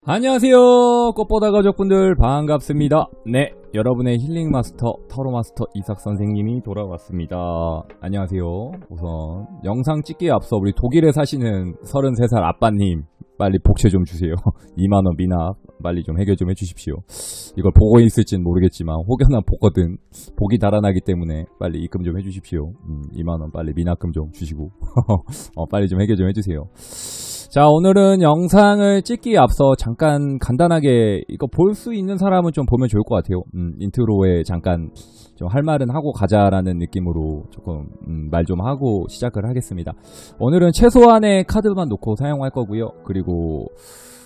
안녕하세요. 꽃보다 가족분들 반갑습니다. 네, 여러분의 힐링 마스터 타로 마스터 이삭 선생님이 돌아왔습니다. 안녕하세요. 우선 영상 찍기에 앞서 우리 독일에 사시는 33살 아빠님 빨리 복채 좀 주세요. 2만원 미납 빨리 좀 해결 좀 해주십시오. 이걸 보고 있을진 모르겠지만 혹여나 보거든 복이 달아나기 때문에 빨리 입금 좀 해주십시오. 2만원 빨리 미납금 좀 주시고 빨리 좀 해결 좀 해주세요. 자, 오늘은 영상을 찍기에 앞서 잠깐 간단하게 이거 볼 수 있는 사람은 좀 보면 좋을 것 같아요. 인트로에 잠깐 좀 할 말은 하고 가자라는 느낌으로 조금 말 좀 하고 시작을 하겠습니다. 오늘은 최소한의 카드만 놓고 사용할 거고요. 그리고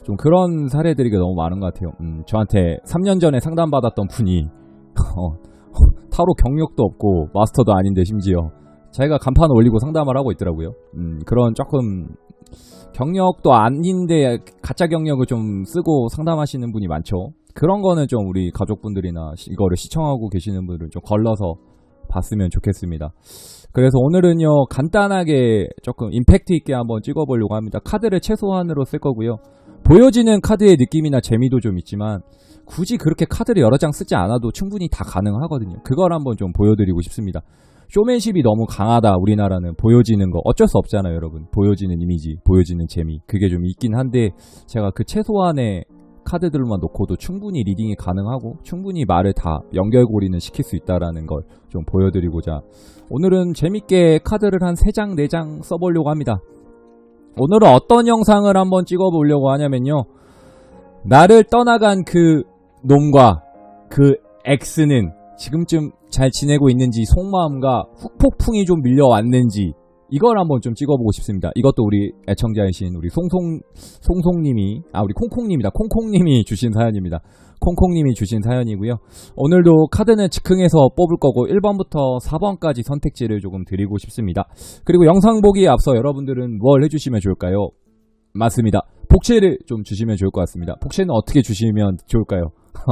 좀 그런 사례들이 너무 많은 것 같아요. 저한테 3년 전에 상담받았던 분이 타로 경력도 없고 마스터도 아닌데 심지어 자기가 간판 올리고 상담을 하고 있더라고요. 그런 조금 경력도 아닌데 가짜 경력을 좀 쓰고 상담하시는 분이 많죠. 그런 거는 좀 우리 가족분들이나 이거를 시청하고 계시는 분들은 좀 걸러서 봤으면 좋겠습니다. 그래서 오늘은요 간단하게 조금 임팩트 있게 한번 찍어보려고 합니다. 카드를 최소한으로 쓸 거고요. 보여지는 카드의 느낌이나 재미도 좀 있지만 굳이 그렇게 카드를 여러 장 쓰지 않아도 충분히 다 가능하거든요. 그걸 한번 좀 보여드리고 싶습니다. 쇼맨십이 너무 강하다 우리나라는. 보여지는 거 어쩔 수 없잖아요 여러분. 보여지는 이미지, 보여지는 재미, 그게 좀 있긴 한데 제가 그 최소한의 카드들만 놓고도 충분히 리딩이 가능하고 충분히 말을 다 연결고리는 시킬 수 있다는 걸 좀 보여드리고자 오늘은 재밌게 카드를 한 3장 4장 써보려고 합니다. 오늘은 어떤 영상을 한번 찍어보려고 하냐면요, 나를 떠나간 그 놈과 그 X는 지금쯤 잘 지내고 있는지, 속마음과 후폭풍이 좀 밀려왔는지 이걸 한번 좀 찍어보고 싶습니다. 이것도 우리 애청자이신 우리 송송님이 우리 콩콩님이다. 콩콩님이 주신 사연입니다. 콩콩님이 주신 사연이고요. 오늘도 카드는 즉흥해서 뽑을 거고 1번부터 4번까지 선택지를 조금 드리고 싶습니다. 그리고 영상 보기에 앞서 여러분들은 뭘 해주시면 좋을까요? 맞습니다. 복채를 좀 주시면 좋을 것 같습니다. 복채는 어떻게 주시면 좋을까요?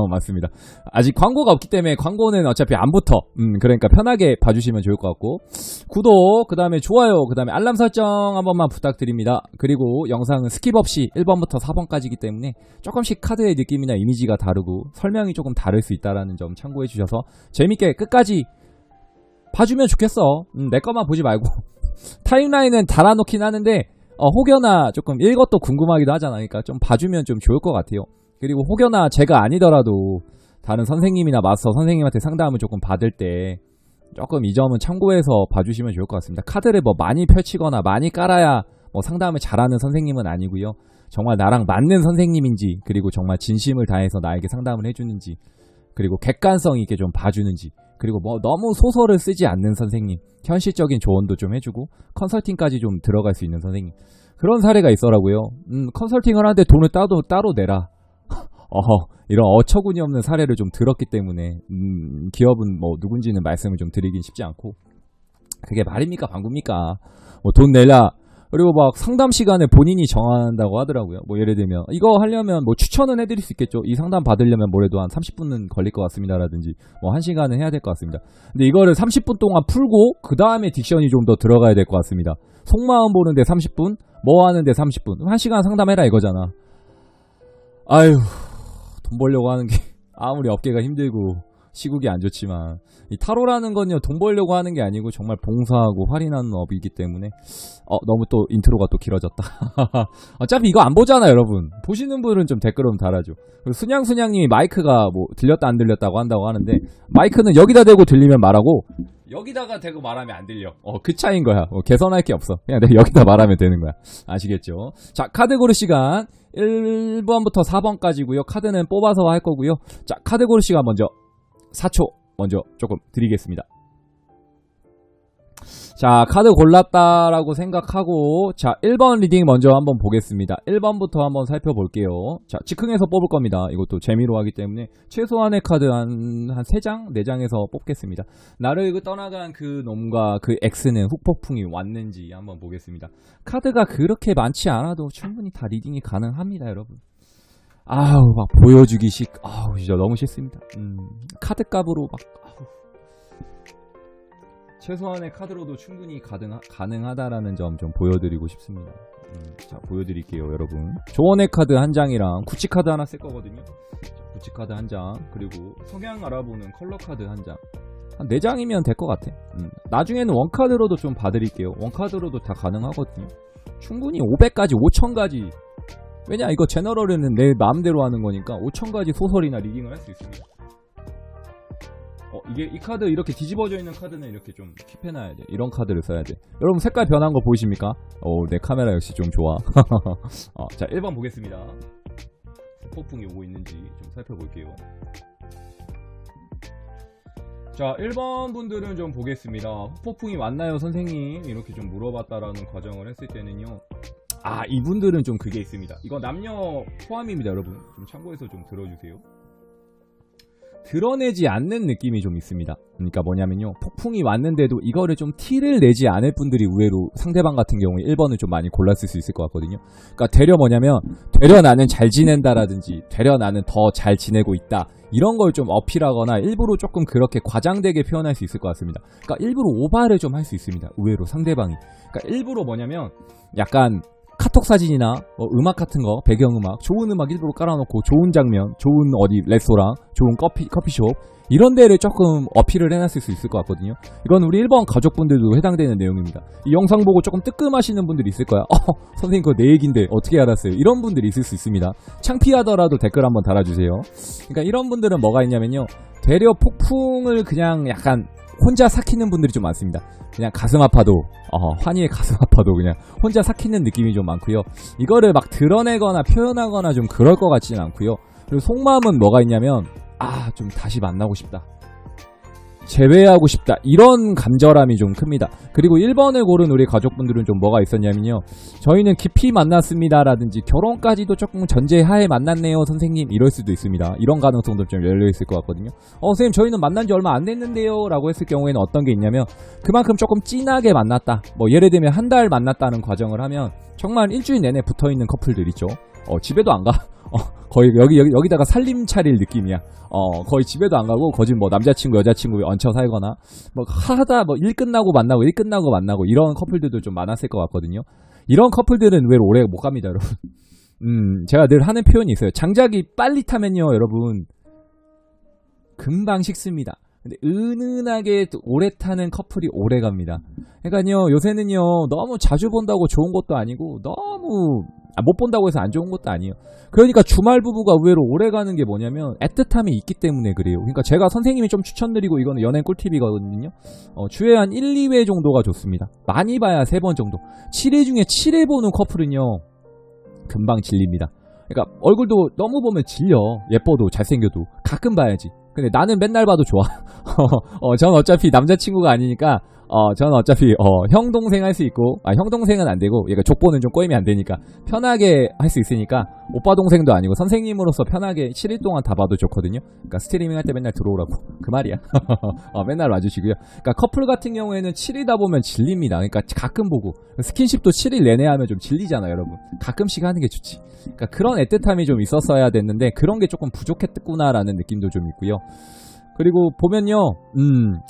맞습니다. 아직 광고가 없기 때문에 광고는 어차피 안 붙어. 그러니까 편하게 봐주시면 좋을 것 같고, 구독, 그 다음에 좋아요, 그 다음에 알람 설정 한 번만 부탁드립니다. 그리고 영상은 스킵 없이 1번부터 4번까지이기 때문에 조금씩 카드의 느낌이나 이미지가 다르고 설명이 조금 다를 수 있다는 점 참고해 주셔서 재밌게 끝까지 봐주면 좋겠어. 내 것만 보지 말고. 타임라인은 달아놓긴 하는데 혹여나 조금 이것도 궁금하기도 하잖아. 그러니까 좀 봐주면 좀 좋을 것 같아요. 그리고 혹여나 제가 아니더라도 다른 선생님이나 마스터 선생님한테 상담을 조금 받을 때 조금 이 점은 참고해서 봐주시면 좋을 것 같습니다. 카드를 뭐 많이 펼치거나 많이 깔아야 뭐 상담을 잘하는 선생님은 아니고요. 정말 나랑 맞는 선생님인지, 그리고 정말 진심을 다해서 나에게 상담을 해주는지, 그리고 객관성 있게 좀 봐주는지, 그리고 뭐 너무 소설을 쓰지 않는 선생님, 현실적인 조언도 좀 해주고 컨설팅까지 좀 들어갈 수 있는 선생님, 그런 사례가 있더라고요. 컨설팅을 하는데 돈을 따로 내라. 이런 어처구니 없는 사례를 좀 들었기 때문에 기업은 뭐 누군지는 말씀을 좀 드리긴 쉽지 않고, 그게 말입니까 방구입니까? 뭐 돈 내라. 그리고 막 상담 시간을 본인이 정한다고 하더라고요. 뭐 예를 들면 이거 하려면 뭐 추천은 해드릴 수 있겠죠. 이 상담 받으려면 뭐래도 한 30분은 걸릴 것 같습니다 라든지 뭐 1시간은 해야 될 것 같습니다. 근데 이거를 30분 동안 풀고 그 다음에 딕션이 좀 더 들어가야 될 것 같습니다. 속마음 보는데 30분, 뭐 하는데 30분, 1시간 상담해라 이거잖아. 아유, 돈 벌려고 하는 게 아무리 어깨가 힘들고 시국이 안 좋지만 이 타로라는 건요 돈 벌려고 하는 게 아니고 정말 봉사하고 할인하는 업이기 때문에 너무 또 인트로가 또 길어졌다. 어차피 이거 안 보잖아 여러분. 보시는 분은 좀 댓글 좀 달아줘. 그리고 순양순양님이 마이크가 뭐 들렸다 안 들렸다고 한다고 하는데, 마이크는 여기다 대고 들리면 말하고 여기다가 대고 말하면 안 들려. 그 차이인 거야. 개선할 게 없어. 그냥 내가 여기다 말하면 되는 거야. 아시겠죠? 자, 카드 고를 시간 1번부터 4번까지고요. 카드는 뽑아서 할 거고요. 자, 카드 고를 시간 먼저 4초 먼저 조금 드리겠습니다. 자, 카드 골랐다라고 생각하고, 자, 1번 리딩 먼저 한번 보겠습니다. 1번부터 한번 살펴볼게요. 자, 즉흥해서 뽑을 겁니다. 이것도 재미로 하기 때문에 최소한의 카드 한 3장, 4장에서 뽑겠습니다. 나를 떠나간 그 놈과 그 X는 후폭풍이 왔는지 한번 보겠습니다. 카드가 그렇게 많지 않아도 충분히 다 리딩이 가능합니다, 여러분. 아우, 막 보여주기식, 진짜 너무 싫습니다. 카드 값으로 막, 최소한의 카드로도 충분히 가능하다라는 점 좀 보여드리고 싶습니다. 자, 보여드릴게요, 여러분. 조언의 카드 한 장이랑 구찌 카드 하나 쓸 거거든요. 자, 구찌 카드 한 장, 그리고 성향 알아보는 컬러 카드 한 장. 한 4장이면 될 것 같아. 나중에는 원카드로도 좀 봐드릴게요. 원카드로도 다 가능하거든요. 충분히 500가지, 5000가지. 왜냐, 이거 제너럴은 내 마음대로 하는 거니까 5000가지 소설이나 리딩을 할 수 있습니다. 이게 이 카드 이렇게 뒤집어져 있는 카드는 이렇게 좀 킵해놔야 돼. 이런 카드를 써야 돼. 여러분 색깔 변한 거 보이십니까? 내 카메라 역시 좀 좋아. 자, 1번 보겠습니다. 폭풍이 오고 있는지 좀 살펴볼게요. 자, 1번 분들은 좀 보겠습니다. 후폭풍이 왔나요 선생님? 이렇게 좀 물어봤다라는 과정을 했을 때는요, 이분들은 좀 그게 있습니다. 이거 남녀 포함입니다. 여러분 좀 참고해서 좀 들어주세요. 드러내지 않는 느낌이 좀 있습니다. 그러니까 뭐냐면요, 폭풍이 왔는데도 이거를 좀 티를 내지 않을 분들이 의외로 상대방 같은 경우에 1번을 좀 많이 골랐을 수 있을 것 같거든요. 그러니까 되려 뭐냐면, 되려 나는 잘 지낸다라든지 되려 나는 더 잘 지내고 있다, 이런 걸 좀 어필하거나 일부러 조금 그렇게 과장되게 표현할 수 있을 것 같습니다. 그러니까 일부러 오바를 좀 할 수 있습니다, 의외로 상대방이. 그러니까 일부러 뭐냐면, 약간 카톡 사진이나 음악 같은 거, 배경음악, 좋은 음악 일부러 깔아놓고 좋은 장면, 좋은 어디 레스토랑, 좋은 커피숍 이런 데를 조금 어필을 해놨을 수 있을 것 같거든요. 이건 우리 1번 가족분들도 해당되는 내용입니다. 이 영상 보고 조금 뜨끔하시는 분들이 있을 거야. 선생님 그거 내 얘기인데 어떻게 알았어요? 이런 분들이 있을 수 있습니다. 창피하더라도 댓글 한번 달아주세요. 그러니까 이런 분들은 뭐가 있냐면요, 되려 폭풍을 그냥 약간 혼자 삭히는 분들이 좀 많습니다. 그냥 가슴 아파도, 환희의 가슴 아파도 그냥 혼자 삭히는 느낌이 좀 많고요. 이거를 막 드러내거나 표현하거나 좀 그럴 것 같지는 않고요. 그리고 속마음은 뭐가 있냐면, 좀 다시 만나고 싶다, 재회하고 싶다, 이런 간절함이 좀 큽니다. 그리고 1번을 고른 우리 가족분들은 좀 뭐가 있었냐면요, 저희는 깊이 만났습니다 라든지 결혼까지도 조금 전제하에 만났네요 선생님, 이럴 수도 있습니다. 이런 가능성도 좀 열려있을 것 같거든요. 선생님 저희는 만난 지 얼마 안 됐는데요 라고 했을 경우에는 어떤 게 있냐면, 그만큼 조금 진하게 만났다, 뭐 예를 들면 한 달 만났다는 과정을 하면 정말 일주일 내내 붙어있는 커플들 있죠. 집에도 안 가. 거의 여기다가 살림 차릴 느낌이야. 거의 집에도 안 가고 거진 뭐 남자친구 여자친구에 얹혀 살거나 뭐 하다 뭐 일 끝나고 만나고 일 끝나고 만나고 이런 커플들도 좀 많았을 것 같거든요. 이런 커플들은 왜 오래 못 갑니다, 여러분. 제가 늘 하는 표현이 있어요. 장작이 빨리 타면요, 여러분 금방 식습니다. 근데 은은하게 오래 타는 커플이 오래 갑니다. 그러니까요, 요새는요 너무 자주 본다고 좋은 것도 아니고 너무 못 본다고 해서 안 좋은 것도 아니에요. 그러니까 주말 부부가 의외로 오래 가는 게 뭐냐면 애틋함이 있기 때문에 그래요. 그러니까 제가 선생님이 좀 추천드리고, 이거는 연예인 꿀팁이거든요. 주에 한 1, 2회 정도가 좋습니다. 많이 봐야 3번 정도. 7회 중에 7회 보는 커플은요 금방 질립니다. 그러니까 얼굴도 너무 보면 질려. 예뻐도 잘생겨도 가끔 봐야지. 근데 나는 맨날 봐도 좋아. 전 어차피 남자친구가 아니니까 저는 어차피 형 동생 할 수 있고, 형 동생은 안 되고, 얘가 족보는 좀 꼬이면 안 되니까 편하게 할 수 있으니까 오빠 동생도 아니고 선생님으로서 편하게 7일 동안 다 봐도 좋거든요. 그러니까 스트리밍 할 때 맨날 들어오라고 그 말이야. 맨날 와주시고요. 그러니까 커플 같은 경우에는 7일다 보면 질립니다. 그러니까 가끔 보고, 스킨십도 7일 내내 하면 좀 질리잖아요, 여러분. 가끔씩 하는 게 좋지. 그러니까 그런 애틋함이 좀 있었어야 됐는데 그런 게 조금 부족했구나라는 느낌도 좀 있고요. 그리고 보면요,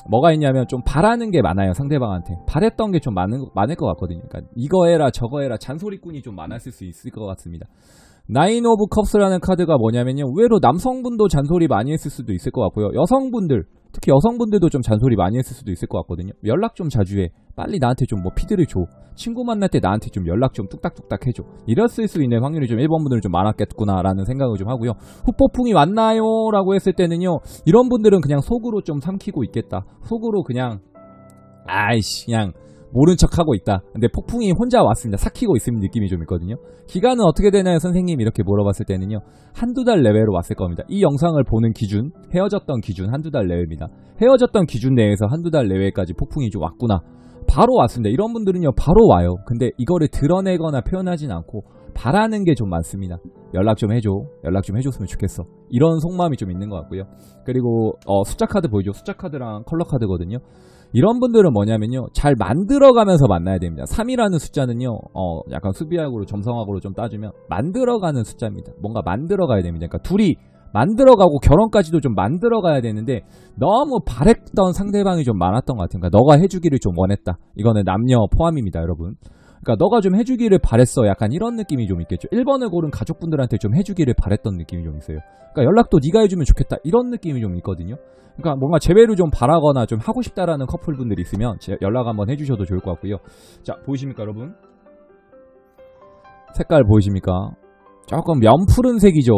뭐가 있냐면 좀 바라는 게 많아요. 상대방한테 바랬던 게 좀 많을 것 같거든요. 그러니까 이거 해라 저거 해라 잔소리꾼이 좀 많았을 수 있을 것 같습니다. 나인 오브 컵스라는 카드가 뭐냐면요, 의외로 남성분도 잔소리 많이 했을 수도 있을 것 같고요, 여성분들, 특히 여성분들도 좀 잔소리 많이 했을 수도 있을 것 같거든요. 연락 좀 자주 해, 빨리 나한테 좀 뭐 피드를 줘, 친구 만날 때 나한테 좀 연락 좀 뚝딱뚝딱 해줘, 이랬을 수 있는 확률이 좀 1번 분들은 좀 많았겠구나 라는 생각을 좀 하고요. 후폭풍이 왔나요? 라고 했을 때는요, 이런 분들은 그냥 속으로 좀 삼키고 있겠다, 속으로 그냥 그냥 모른 척하고 있다. 근데 폭풍이 혼자 왔습니다. 삭히고 있는 느낌이 좀 있거든요. 기간은 어떻게 되나요 선생님? 이렇게 물어봤을 때는요, 한두 달 내외로 왔을 겁니다. 이 영상을 보는 기준, 헤어졌던 기준 한두 달 내외입니다. 헤어졌던 기준 내에서 한두 달 내외까지 폭풍이 좀 왔구나, 바로 왔습니다. 이런 분들은요 바로 와요. 근데 이거를 드러내거나 표현하진 않고 바라는 게 좀 많습니다. 연락 좀 해줘, 연락 좀 해줬으면 좋겠어, 이런 속마음이 좀 있는 것 같고요. 그리고 숫자 카드 보이죠? 숫자 카드랑 컬러 카드거든요. 이런 분들은 뭐냐면요, 잘 만들어가면서 만나야 됩니다. 3이라는 숫자는요, 약간 수비학으로 점성학으로 좀 따지면 만들어가는 숫자입니다. 뭔가 만들어가야 됩니다. 그러니까 둘이 만들어가고 결혼까지도 좀 만들어가야 되는데 너무 바랬던 상대방이 좀 많았던 것 같아요. 그러니까 너가 해주기를 좀 원했다. 이거는 남녀 포함입니다, 여러분. 그러니까 너가 좀 해주기를 바랬어. 약간 이런 느낌이 좀 있겠죠. 1번을 고른 가족분들한테 좀 해주기를 바랬던 느낌이 좀 있어요. 그러니까 연락도 네가 해주면 좋겠다. 이런 느낌이 좀 있거든요. 그러니까 뭔가 재회를 좀 바라거나 좀 하고 싶다라는 커플분들이 있으면 연락 한번 해주셔도 좋을 것 같고요. 자, 보이십니까, 여러분? 색깔 보이십니까? 조금 연푸른색이죠.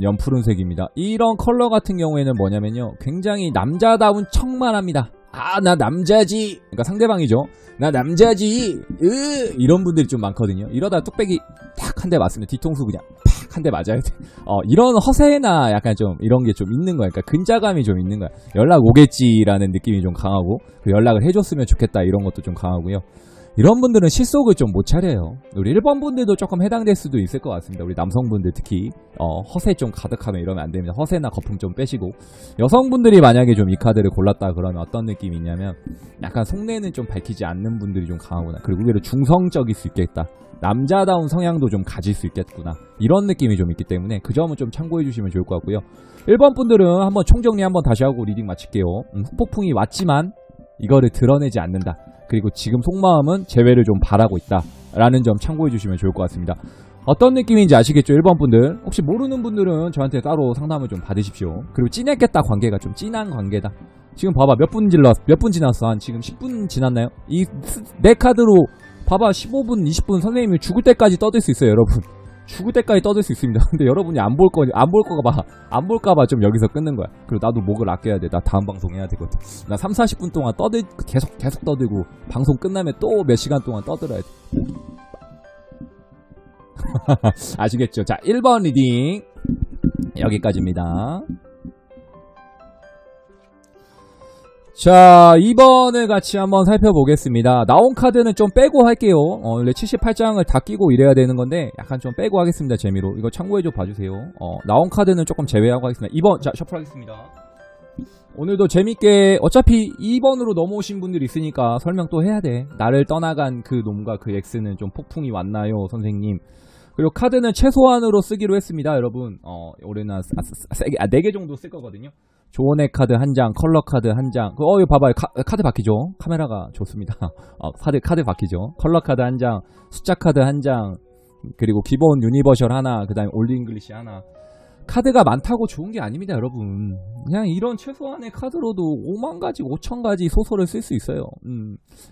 연푸른색입니다. 이런 컬러 같은 경우에는 뭐냐면요, 굉장히 남자다운 척만 합니다. 아, 나 남자지. 그러니까 상대방이죠. 나 남자지. 이런 분들이 좀 많거든요. 이러다 뚝배기 탁 한 대 맞으면 뒤통수 그냥 팍 한 대 맞아야 돼. 이런 허세나 약간 좀 이런 게 좀 있는 거야. 그러니까 근자감이 좀 있는 거야. 연락 오겠지라는 느낌이 좀 강하고, 연락을 해줬으면 좋겠다 이런 것도 좀 강하고요. 이런 분들은 실속을 좀 못 차려요. 우리 1번 분들도 조금 해당될 수도 있을 것 같습니다. 우리 남성분들 특히 허세 좀 가득하면 이러면 안 됩니다. 허세나 거품 좀 빼시고, 여성분들이 만약에 좀 이 카드를 골랐다 그러면 어떤 느낌이 있냐면 약간 속내는 좀 밝히지 않는 분들이 좀 강하구나. 그리고 의외로 중성적일 수 있겠다. 남자다운 성향도 좀 가질 수 있겠구나. 이런 느낌이 좀 있기 때문에 그 점은 좀 참고해 주시면 좋을 것 같고요. 1번 분들은 한번 총정리 한번 다시 하고 리딩 마칠게요. 후폭풍이 왔지만 이거를 드러내지 않는다. 그리고 지금 속마음은 재회를 좀 바라고 있다 라는 점 참고해 주시면 좋을 것 같습니다. 어떤 느낌인지 아시겠죠? 1번 분들. 혹시 모르는 분들은 저한테 따로 상담을 좀 받으십시오. 그리고 찐했겠다 관계가 좀 찐한 관계다. 지금 봐봐, 몇 분 지났어? 한 지금 10분 지났나요? 내 카드로 봐봐, 15분 20분 선생님이 죽을 때까지 떠들 수 있어요, 여러분. 죽을 때까지 떠들 수 있습니다. 근데 여러분이 안 볼까봐 좀 여기서 끊는 거야. 그리고 나도 목을 아껴야 돼. 나 다음 방송 해야 되거든. 나 30-40분 동안 계속 떠들고, 방송 끝나면 또 몇 시간 동안 떠들어야 돼. 아시겠죠? 자, 1번 리딩 여기까지입니다. 자, 2번을 같이 한번 살펴보겠습니다. 나온 카드는 좀 빼고 할게요. 원래 78장을 다 끼고 이래야 되는 건데 약간 좀 빼고 하겠습니다. 재미로. 이거 참고해줘 봐주세요. 나온 카드는 조금 제외하고 하겠습니다. 2번, 자, 셔플하겠습니다. 오늘도 재밌게, 어차피 2번으로 넘어오신 분들이 있으니까 설명 또 해야 돼. 나를 떠나간 그 놈과 그 X는 좀 폭풍이 왔나요, 선생님? 그리고 카드는 최소한으로 쓰기로 했습니다, 여러분. 올해는 4개 정도 쓸 거거든요. 조언의 카드 한 장, 컬러 카드 한 장. 이거 봐봐요. 카드 바뀌죠? 카메라가 좋습니다. 카드 바뀌죠? 컬러 카드 한 장, 숫자 카드 한 장, 그리고 기본 유니버셜 하나, 그 다음에 올드 잉글리시 하나. 카드가 많다고 좋은 게 아닙니다, 여러분. 그냥 이런 최소한의 카드로도 5만 가지, 5천 가지 소설을 쓸 수 있어요.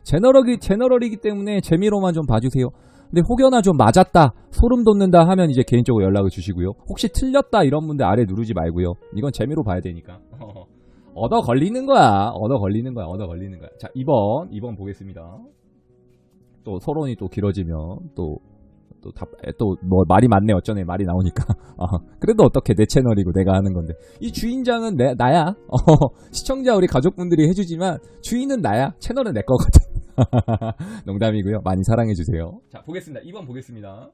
제너럴이기 때문에 재미로만 좀 봐주세요. 근데 혹여나 좀 맞았다, 소름 돋는다 하면 이제 개인적으로 연락을 주시고요. 혹시 틀렸다 이런 분들 아래 누르지 말고요. 이건 재미로 봐야 되니까. 얻어 걸리는 거야. 자, 2번 보겠습니다. 또 서론이 또 길어지면 또 뭐 말이 많네, 어쩌네, 말이 나오니까. 그래도 어떻게, 내 채널이고 내가 하는 건데. 이 주인장은 나야. 시청자 우리 가족분들이 해주지만 주인은 나야. 채널은 내 거거든. 농담이고요. 많이 사랑해주세요. 자, 보겠습니다. 2번 보겠습니다.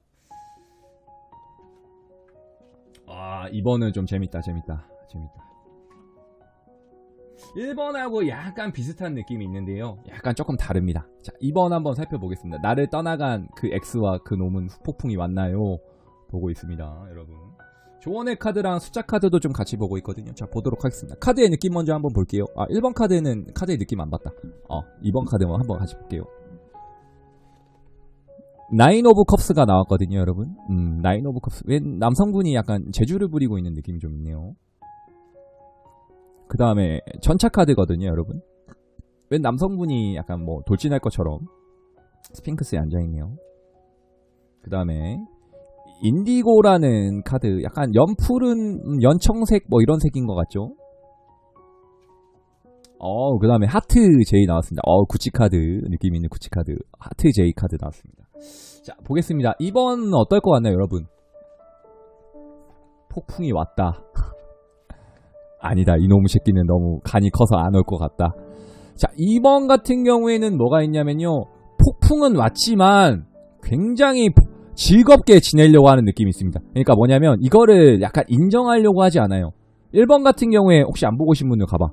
2번은 좀 재밌다. 1번하고 약간 비슷한 느낌이 있는데요. 약간 조금 다릅니다. 자, 2번 한번 살펴보겠습니다. 나를 떠나간 그 X와 그 놈은 후폭풍이 왔나요? 보고 있습니다, 여러분. 조언의 카드랑 숫자 카드도 좀 같이 보고 있거든요. 자, 보도록 하겠습니다. 카드의 느낌 먼저 한번 볼게요. 1번 카드는 카드의 느낌 안 봤다. 2번 카드만 한번 같이 볼게요. 나인 오브 컵스가 나왔거든요, 여러분. 나인 오브 컵스. 웬 남성분이 약간 재주를 부리고 있는 느낌이 좀 있네요. 그 다음에 전차 카드거든요, 여러분. 웬 남성분이 약간 뭐 돌진할 것처럼 스핑크스에 앉아있네요. 그 다음에 인디고라는 카드, 약간 연푸른 연청색 뭐 이런 색인 것 같죠. 그 다음에 하트 J 나왔습니다. 구찌 카드, 느낌 있는 구찌 카드, 하트 J 카드 나왔습니다. 자, 보겠습니다. 2번 어떨 것 같나요, 여러분? 폭풍이 왔다. 아니다, 이놈 새끼는 너무 간이 커서 안 올 것 같다. 자, 2번 같은 경우에는 뭐가 있냐면요, 폭풍은 왔지만 굉장히 즐겁게 지내려고 하는 느낌이 있습니다. 그러니까 뭐냐면 이거를 약간 인정하려고 하지 않아요. 1번 같은 경우에 혹시 안 보고 오신 분들 가봐.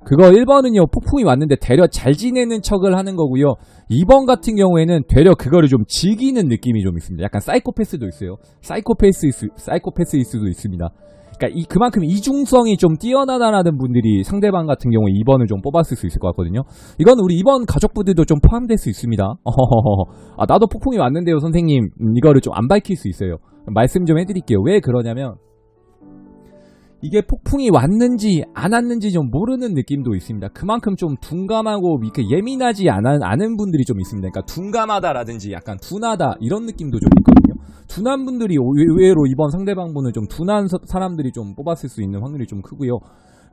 그거 1번은요, 폭풍이 왔는데 되려 잘 지내는 척을 하는 거고요. 2번 같은 경우에는 되려 그거를 좀 즐기는 느낌이 좀 있습니다. 약간 사이코패스도 있어요. 사이코패스일 수도 있습니다. 그러니까 그만큼 이중성이 좀 뛰어나다는 분들이 상대방 같은 경우에 2번을 좀 뽑았을 수 있을 것 같거든요. 이건 우리 2번 가족분들도 좀 포함될 수 있습니다. 아, 나도 폭풍이 왔는데요, 선생님. 이거를 좀 안 밝힐 수 있어요. 말씀 좀 해드릴게요. 왜 그러냐면 이게 폭풍이 왔는지 안 왔는지 좀 모르는 느낌도 있습니다. 그만큼 좀 둔감하고 이렇게 예민하지 않은 분들이 좀 있습니다. 그러니까 둔감하다라든지 약간 둔하다 이런 느낌도 좀 있거든요. 둔한 분들이 의외로 이번 상대방분을 좀 둔한 사람들이 좀 뽑았을 수 있는 확률이 좀 크고요.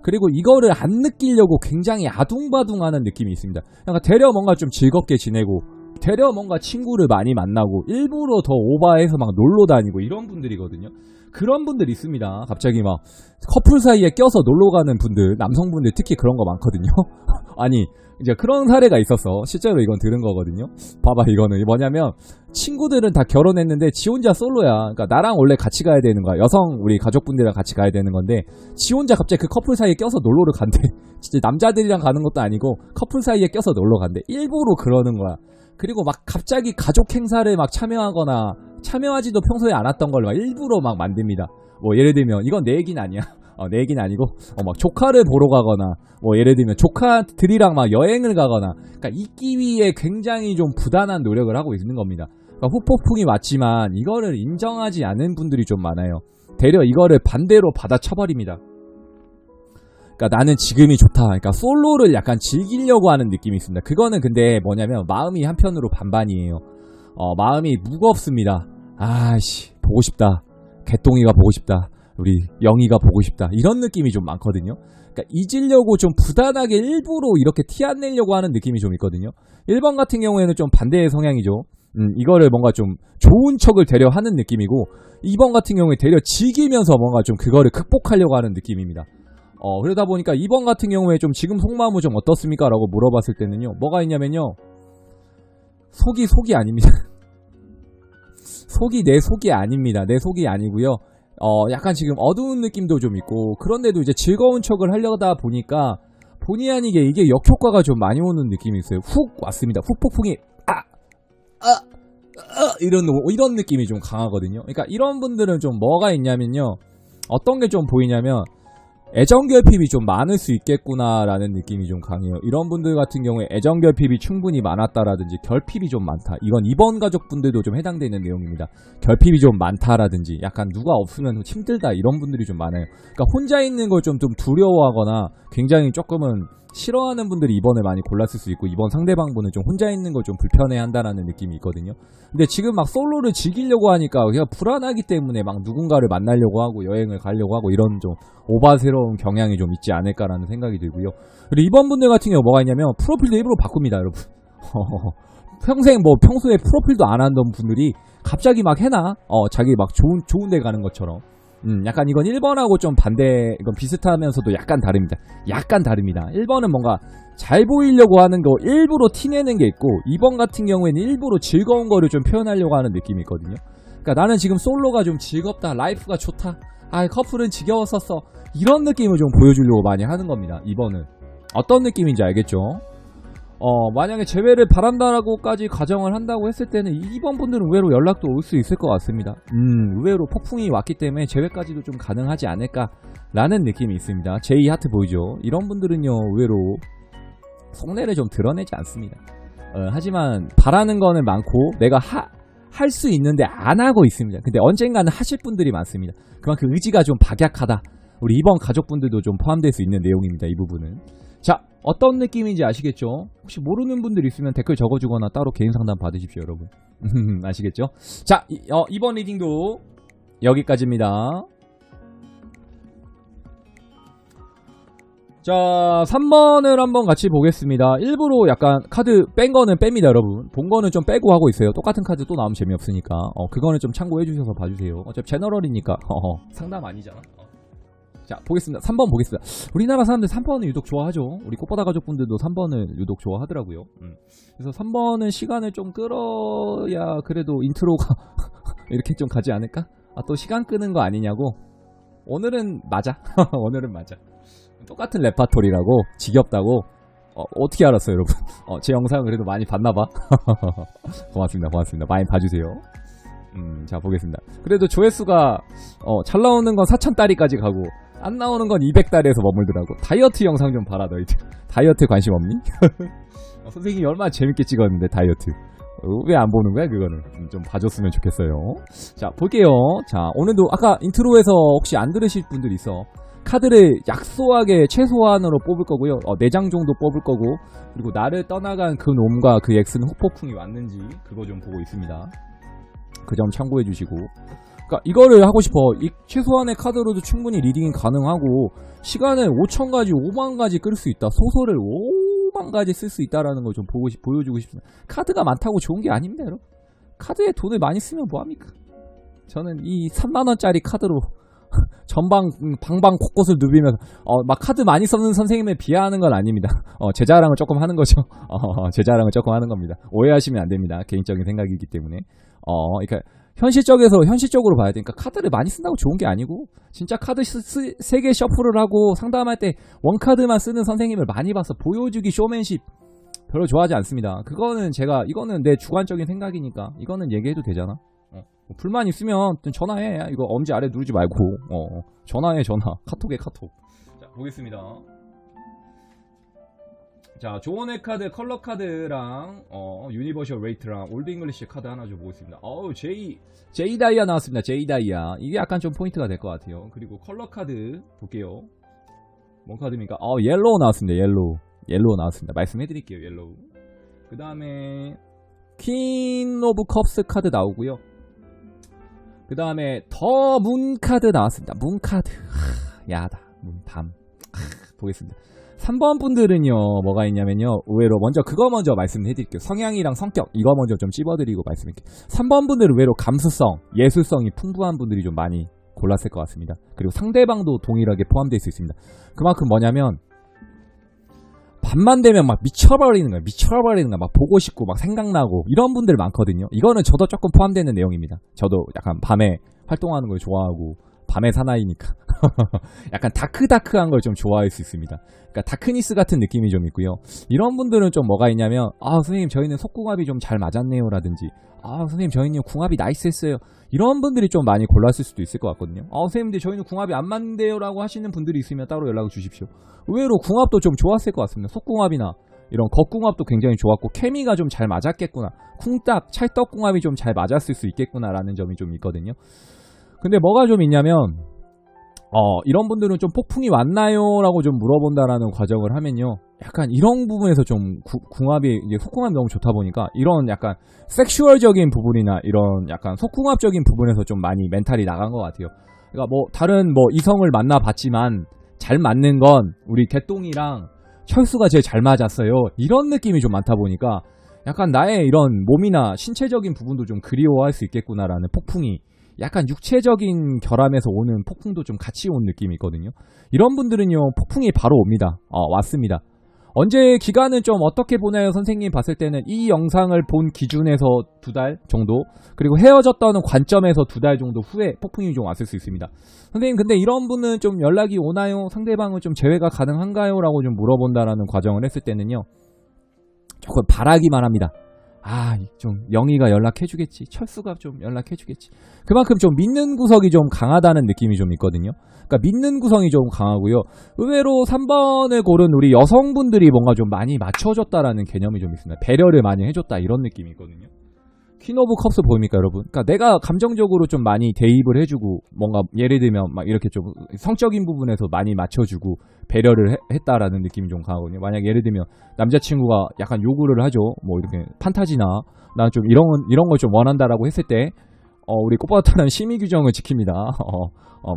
그리고 이거를 안 느끼려고 굉장히 아둥바둥하는 느낌이 있습니다. 그러니까 되려 뭔가 좀 즐겁게 지내고 되려 뭔가 친구를 많이 만나고 일부러 더 오바해서 막 놀러 다니고 이런 분들이거든요. 그런 분들 있습니다. 갑자기 막 커플 사이에 껴서 놀러 가는 분들, 남성분들 특히 그런 거 많거든요. 아니 이제 그런 사례가 있었어. 실제로 이건 들은 거거든요. 봐봐, 이거는 뭐냐면 친구들은 다 결혼했는데 지 혼자 솔로야. 그러니까 나랑 원래 같이 가야 되는 거야. 여성 우리 가족분들이랑 같이 가야 되는 건데 지 혼자 갑자기 그 커플 사이에 껴서 놀러를 간대. 진짜 남자들이랑 가는 것도 아니고 커플 사이에 껴서 놀러 간대. 일부러 그러는 거야. 그리고 막 갑자기 가족 행사를 막 참여하거나 참여하지도 평소에 않았던 걸 막 일부러 막 만듭니다. 뭐 예를 들면 이건 내 얘기는 아니야. 내 얘기는 아니고 막 조카를 보러 가거나 뭐 예를 들면 조카들이랑 막 여행을 가거나 그러니까 있기 위해 굉장히 좀 부단한 노력을 하고 있는 겁니다. 그러니까 후폭풍이 왔지만 이거를 인정하지 않은 분들이 좀 많아요. 되려 이거를 반대로 받아쳐버립니다. 그러니까 나는 지금이 좋다. 그러니까 솔로를 약간 즐기려고 하는 느낌이 있습니다. 그거는 근데 뭐냐면 마음이 한편으로 반반이에요. 마음이 무겁습니다. 아씨 보고 싶다. 개똥이가 보고 싶다. 우리 영희가 보고 싶다. 이런 느낌이 좀 많거든요. 그러니까 잊으려고 좀 부단하게 일부러 이렇게 티 안 내려고 하는 느낌이 좀 있거든요. 1번 같은 경우에는 좀 반대의 성향이죠. 이거를 뭔가 좀 좋은 척을 되려 하는 느낌이고 2번 같은 경우에 되려 즐기면서 뭔가 좀 그거를 극복하려고 하는 느낌입니다. 그러다 보니까 2번 같은 경우에 좀 지금 속마음은 좀 어떻습니까? 라고 물어봤을 때는요. 뭐가 있냐면요. 속이 아닙니다. 속이 내 속이 아닙니다. 내 속이 아니고요. 약간 지금 어두운 느낌도 좀 있고 그런데도 이제 즐거운 척을 하려다 보니까 본의 아니게 이게 역효과가 좀 많이 오는 느낌이 있어요. 훅 왔습니다. 훅 폭풍이 이런 느낌이 좀 강하거든요. 그러니까 이런 분들은 좀 뭐가 있냐면요. 어떤 게 좀 보이냐면 애정결핍이 좀 많을 수 있겠구나라는 느낌이 좀 강해요. 이런 분들 같은 경우에 애정결핍이 충분히 많았다라든지 결핍이 좀 많다. 이건 2번 가족분들도 좀 해당되는 내용입니다. 결핍이 좀 많다라든지 약간 누가 없으면 힘들다 이런 분들이 좀 많아요. 그러니까 혼자 있는 걸 좀 두려워하거나 굉장히 조금은 싫어하는 분들이 2번을 많이 골랐을 수 있고 2번 상대방분은 좀 혼자 있는 걸 좀 불편해한다라는 느낌이 있거든요. 근데 지금 막 솔로를 즐기려고 하니까 그냥 불안하기 때문에 막 누군가를 만나려고 하고 여행을 가려고 하고 이런 좀 오바스러운 경향이 좀 있지 않을까라는 생각이 들고요. 그리고 2번 분들 같은 경우 뭐가 있냐면 프로필도 일부러 바꿉니다, 여러분. 평생 뭐 평소에 프로필도 안 하던 분들이 갑자기 막 해놔. 자기 막 좋은 데 가는 것처럼. 약간 이건 1번하고 좀 반대, 이건 비슷하면서도 약간 다릅니다. 약간 다릅니다. 1번은 뭔가 잘 보이려고 하는 거 일부러 티내는 게 있고 2번 같은 경우에는 일부러 즐거운 거를 좀 표현하려고 하는 느낌이 있거든요. 그러니까 나는 지금 솔로가 좀 즐겁다, 라이프가 좋다, 커플은 지겨웠었어, 이런 느낌을 좀 보여주려고 많이 하는 겁니다. 2번은 어떤 느낌인지 알겠죠? 만약에 재회를 바란다라고까지 가정을 한다고 했을 때는 2번 분들은 의외로 연락도 올 수 있을 것 같습니다. 의외로 폭풍이 왔기 때문에 재회까지도 좀 가능하지 않을까라는 느낌이 있습니다. 제2 하트 보이죠? 이런 분들은요 의외로 속내를 좀 드러내지 않습니다. 하지만 바라는 거는 많고 내가 할 수 있는데 안 하고 있습니다. 근데 언젠가는 하실 분들이 많습니다. 그만큼 의지가 좀 박약하다. 우리 2번 가족분들도 좀 포함될 수 있는 내용입니다. 이 부분은. 자, 어떤 느낌인지 아시겠죠? 혹시 모르는 분들 있으면 댓글 적어주거나 따로 개인 상담 받으십시오, 여러분. 아시겠죠? 자, 이번 리딩도 여기까지입니다. 자, 3번을 한번 같이 보겠습니다. 일부러 약간 카드 뺀 거는 뺍니다, 여러분. 본 거는 좀 빼고 하고 있어요. 똑같은 카드 또 나오면 재미없으니까. 그거는 좀 참고해 주셔서 봐주세요. 어차피 제너럴이니까. 상담 아니잖아. 자, 보겠습니다. 3번 보겠습니다. 우리나라 사람들 3번을 유독 좋아하죠. 우리 꽃바다 가족분들도 3번을 유독 좋아하더라고요. 그래서 3번은 시간을 좀 끌어야 그래도 인트로가 이렇게 좀 가지 않을까? 또 시간 끄는 거 아니냐고? 오늘은 맞아. 오늘은 맞아. 똑같은 레파토리라고 지겹다고. 어떻게 알았어요, 여러분? 제 영상 그래도 많이 봤나봐. 고맙습니다. 많이 봐주세요. 자, 보겠습니다. 그래도 조회수가 잘 나오는 건 4,000달러까지 가고 안 나오는 건 200달러에서 머물더라고. 다이어트 영상 좀 봐라 너희들. 다이어트 관심 없니? 선생님이 얼마나 재밌게 찍었는데 다이어트. 왜 안 보는 거야 그거는. 좀 봐줬으면 좋겠어요. 자, 볼게요. 자, 오늘도 아까 인트로에서 혹시 안 들으실 분들 있어. 카드를 약소하게 최소한으로 뽑을 거고요. 4장 정도 뽑을 거고, 그리고 나를 떠나간 그 놈과 그 X는 후폭풍이 왔는지 그거 좀 보고 있습니다. 그 점 참고해 주시고. 그러니까 이거를 하고 싶어. 이 최소한의 카드로도 충분히 리딩이 가능하고, 시간을 5,000가지 5만가지 끌 수 있다. 소설을 5만가지 쓸 수 있다라는 걸 좀 보여주고 싶습니다. 카드가 많다고 좋은 게 아닙니다 여러분. 카드에 돈을 많이 쓰면 뭐합니까? 저는 이 3만원짜리 카드로 전방 방방 곳곳을 누비면서 막 카드 많이 쓰는 선생님을 비하하는 건 아닙니다. 제 자랑을 조금 하는 거죠. 제 자랑을 조금 하는 겁니다. 오해하시면 안 됩니다. 개인적인 생각이기 때문에. 그러니까 현실적으로 봐야 되니까 카드를 많이 쓴다고 좋은 게 아니고, 진짜 카드 3개 셔플을 하고 상담할 때 원카드만 쓰는 선생님을 많이 봐서 보여주기 쇼맨십 별로 좋아하지 않습니다. 이거는 내 주관적인 생각이니까 이거는 얘기해도 되잖아. 불만 있으면 전화해. 이거 엄지 아래 누르지 말고 전화해. 카톡에 카톡. 자, 보겠습니다. 자, 조언의 카드, 컬러 카드랑 유니버셜 레이트랑 올드 잉글리시 카드 하나 좀 보겠습니다. 제이 다이아 나왔습니다. 제이 다이아. 이게 약간 좀 포인트가 될 것 같아요. 그리고 컬러 카드 볼게요. 뭔 카드입니까? 옐로우 나왔습니다. 옐로우 나왔습니다. 말씀해 드릴게요. 옐로우. 그 다음에 퀸 오브 컵스 카드 나오고요. 그 다음에 더 문 카드 나왔습니다. 문 카드. 야다. 밤. 보겠습니다. 3번 분들은요, 뭐가 있냐면요, 의외로 그거 먼저 말씀해드릴게요. 성향이랑 성격, 이거 먼저 좀 찝어드리고 말씀드릴게요. 3번 분들은 의외로 감수성, 예술성이 풍부한 분들이 좀 많이 골랐을 것 같습니다. 그리고 상대방도 동일하게 포함되어 있습니다. 그만큼 뭐냐면, 밤만 되면 막 미쳐버리는 거야. 막 보고 싶고, 막 생각나고, 이런 분들 많거든요. 이거는 저도 조금 포함되는 내용입니다. 저도 약간 밤에 활동하는 걸 좋아하고, 밤의 사나이니까. 약간 다크한 걸 좀 좋아할 수 있습니다. 그러니까 다크니스 같은 느낌이 좀 있고요. 이런 분들은 좀 뭐가 있냐면, 선생님 저희는 속궁합이 좀 잘 맞았네요 라든지, 선생님 저희는 궁합이 나이스했어요. 이런 분들이 좀 많이 골랐을 수도 있을 것 같거든요. 선생님들 저희는 궁합이 안 맞는데요 라고 하시는 분들이 있으면 따로 연락을 주십시오. 의외로 궁합도 좀 좋았을 것 같습니다. 속궁합이나 이런 겉궁합도 굉장히 좋았고, 케미가 좀 잘 맞았겠구나, 쿵딱 찰떡궁합이 좀 잘 맞았을 수 있겠구나 라는 점이 좀 있거든요. 근데 뭐가 좀 있냐면, 이런 분들은 좀 폭풍이 왔나요? 라고 좀 물어본다라는 과정을 하면요, 약간 이런 부분에서 좀 궁합이, 이제 속궁합이 너무 좋다 보니까 이런 약간 섹슈얼적인 부분이나 이런 약간 속궁합적인 부분에서 좀 많이 멘탈이 나간 것 같아요. 그러니까 다른 이성을 만나봤지만 잘 맞는 건 우리 개똥이랑 철수가 제일 잘 맞았어요. 이런 느낌이 좀 많다 보니까 약간 나의 이런 몸이나 신체적인 부분도 좀 그리워할 수 있겠구나라는 폭풍이, 약간 육체적인 결함에서 오는 폭풍도 좀 같이 온 느낌이 있거든요. 이런 분들은요, 폭풍이 바로 옵니다. 왔습니다. 언제 기간은 좀 어떻게 보나요? 선생님 봤을 때는 이 영상을 본 기준에서 2달 정도, 그리고 헤어졌다는 관점에서 2달 정도 후에 폭풍이 좀 왔을 수 있습니다. 선생님 근데 이런 분은 좀 연락이 오나요? 상대방은 좀 재회가 가능한가요? 라고 좀 물어본다라는 과정을 했을 때는요, 조금 바라기만 합니다. 좀 영희가 연락해주겠지, 철수가 좀 연락해주겠지. 그만큼 좀 믿는 구석이 좀 강하다는 느낌이 좀 있거든요. 그러니까 믿는 구성이 좀 강하고요. 의외로 3번을 고른 우리 여성분들이 뭔가 좀 많이 맞춰줬다라는 개념이 좀 있습니다. 배려를 많이 해줬다, 이런 느낌이 있거든요. 퀸 오브 컵스 보입니까 여러분? 그러니까 내가 감정적으로 좀 많이 대입을 해주고, 뭔가 예를 들면 막 이렇게 좀 성적인 부분에서 많이 맞춰주고 배려를 했다라는 느낌이 좀 강하거든요. 만약 예를 들면 남자친구가 약간 요구를 하죠. 이렇게 판타지나 난 좀 이런 걸 좀 원한다라고 했을 때, 우리 꽃바다는 심의 규정을 지킵니다.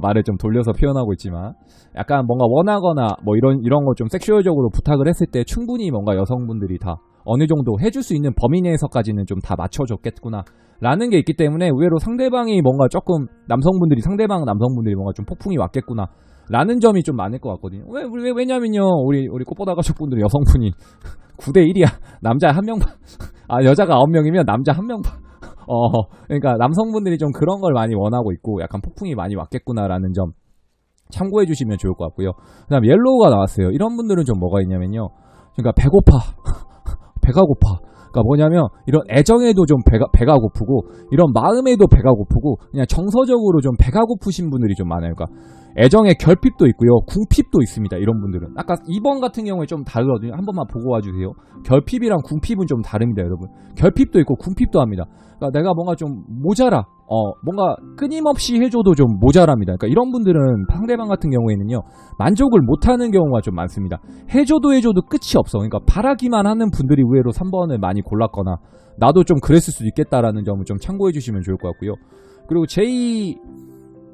말을 좀 돌려서 표현하고 있지만, 약간 뭔가 원하거나 이런 거 좀 섹슈얼적으로 부탁을 했을 때 충분히 뭔가 여성분들이 다 어느 정도 해줄 수 있는 범위 내에서까지는 좀 다 맞춰줬겠구나 라는 게 있기 때문에, 의외로 상대방이 뭔가 조금 상대방 남성분들이 뭔가 좀 폭풍이 왔겠구나 라는 점이 좀 많을 것 같거든요. 왜냐면요, 우리 꽃보다 가족분들 여성분이 9대1이야. 남자 1명 여자가 9명이면 남자 1명 그러니까 남성분들이 좀 그런 걸 많이 원하고 있고, 약간 폭풍이 많이 왔겠구나라는 점 참고해 주시면 좋을 것 같고요. 그 다음 옐로우가 나왔어요. 이런 분들은 좀 뭐가 있냐면요, 그러니까 배가 고파. 그러니까 뭐냐면 이런 애정에도 좀 배가 고프고 이런 마음에도 배가 고프고 그냥 정서적으로 좀 배가 고프신 분들이 좀 많아요. 그러니까 애정에 결핍도 있고요. 궁핍도 있습니다. 이런 분들은. 아까 2번 같은 경우에 좀 다르거든요. 한 번만 보고 와주세요. 결핍이랑 궁핍은 좀 다릅니다, 여러분. 결핍도 있고 궁핍도 합니다. 그러니까 내가 뭔가 좀 모자라. 뭔가 끊임없이 해줘도 좀 모자랍니다. 그러니까 이런 분들은 상대방 같은 경우에는요. 만족을 못하는 경우가 좀 많습니다. 해줘도 끝이 없어. 그러니까 바라기만 하는 분들이 의외로 3번을 많이 골랐거나 나도 좀 그랬을 수도 있겠다라는 점을 좀 참고해 주시면 좋을 것 같고요. 그리고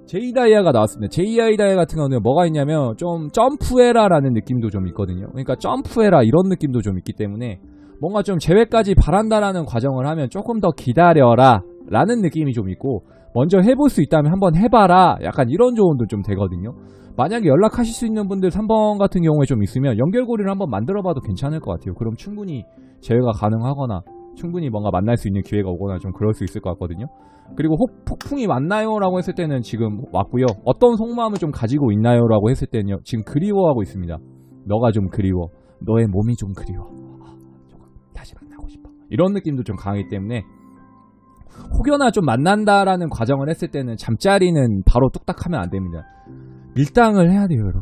제이다이아가 나왔습니다. 제이다이아 같은 경우는 뭐가 있냐면 좀 점프해라라는 느낌도 좀 있거든요. 그러니까 점프해라 이런 느낌도 좀 있기 때문에 뭔가 좀 재회까지 바란다라는 과정을 하면 조금 더 기다려라 라는 느낌이 좀 있고 먼저 해볼 수 있다면 한번 해봐라 약간 이런 조언도 좀 되거든요. 만약에 연락하실 수 있는 분들 3번 같은 경우에 좀 있으면 연결고리를 한번 만들어봐도 괜찮을 것 같아요. 그럼 충분히 재회가 가능하거나 충분히 뭔가 만날 수 있는 기회가 오거나 좀 그럴 수 있을 것 같거든요. 그리고 폭풍이 왔나요? 라고 했을 때는 지금 왔고요. 어떤 속마음을 좀 가지고 있나요? 라고 했을 때는요. 지금 그리워하고 있습니다. 너가 좀 그리워. 너의 몸이 좀 그리워. 다시 만나고 싶어. 이런 느낌도 좀 강하기 때문에 혹여나 좀 만난다라는 과정을 했을 때는 잠자리는 바로 뚝딱 하면 안 됩니다. 밀당을 해야 돼요, 여러분.